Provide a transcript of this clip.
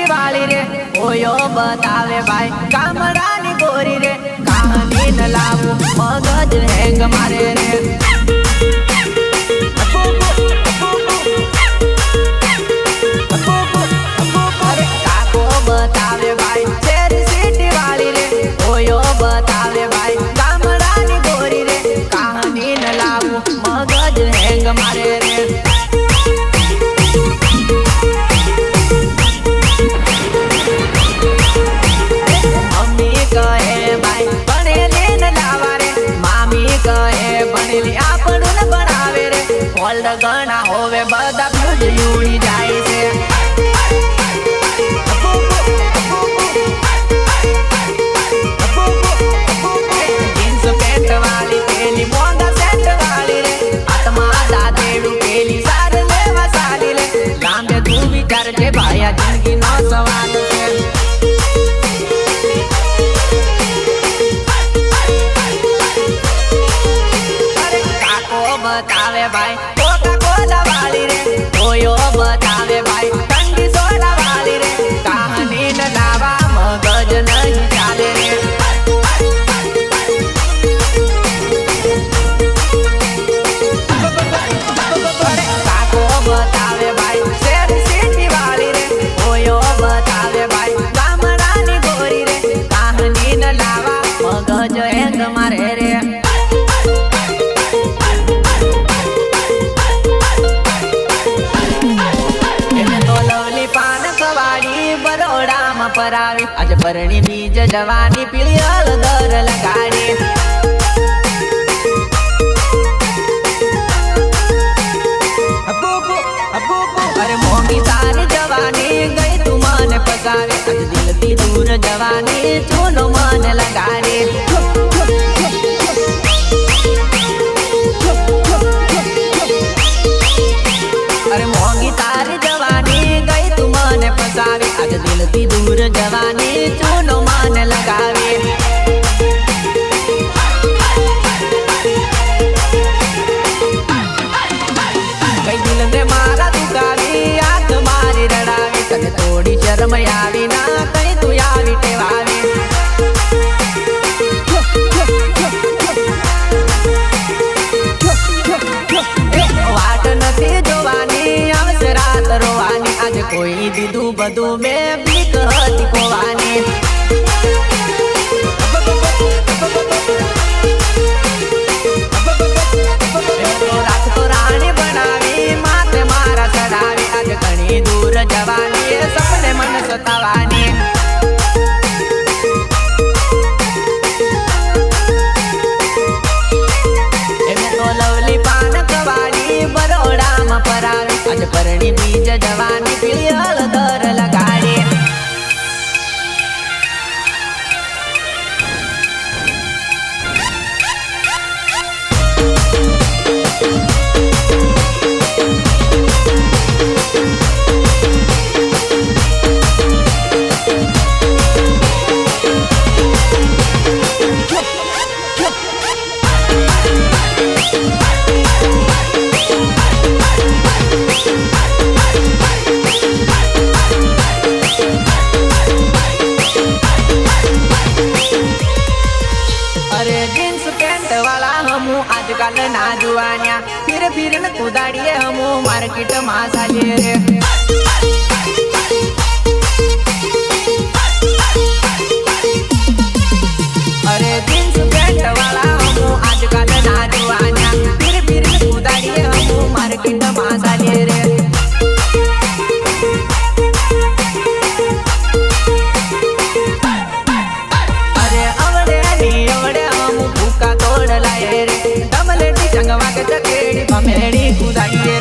सीटी वाली रे ओयो बतावे भाई कामरानी गोरी रे कहानी न लावू मगज हैंग मारे रे अरे काको बतावे भाई तेरी सीटी वाली रे ओयो बतावे भाई कामरानी गोरी रे कहानी न लावू मगज हैंग मारे रे गणा होवे बदा फ्यूज उड़ी जाए से जींस पेंट वाली पेली मोंगा सेंट वाली रे आत्मा दादेड़ू पेली सार लेवा साली रे लांबे तू विचार के भाया जिंदगी नो सवाल से अरे काको बतावे भाई बतावे भाई ठंडी सोडा वाली रे कहानी न लावा मगज नहीं चाले रे काको बतावे भाई शेर सीटी वाली रे ओयो बतावे भाई कामरानी गोरी रे कहानी न लावा मगज हैंग मारे रे परावी आज परणी बीज जवानी पीली हलदर लगाड़ी अरे मोंगी सारी जवानी गई तू मन पकावे आज दिल की दूर जवानी चूनो मन लगाड़ी अरे मोंगी तारी जवानी गई तू मन पकावे आज दिल की दूर जवानी चूनो मान लगावे कई दिल ने मारा दुकावी आंख मारी रड़ावे कद थोड़ी शर्म आवी ना कहीं तू आवी टेवावे वाट नथी जोवानी आवसे रात रोवानी आज कोई दीदू बदू में बीक हती कोवानी रात तो रानी बनावी माथे मारा चढ़ावी आज घनी दूर जवानी सपने मन सतावानी लवली पान कवाड़ी बरोड़ा में परावी आज परणी बीज जवानी पीली हलदर लगाड़ी आजकल ना जुआनिया फिर न कुदाड़िए हम मार्केट में साले रे अरे जींस पैंट वाला हम आजकल ना जुआनिया फिर न कुदाड़िए हम मार्केट में साले रे अरे अवड़े नी अवड़े हम भूखा तोड़ लाए रे संगवा के चकेड़ी भमेड़ी कुदाइए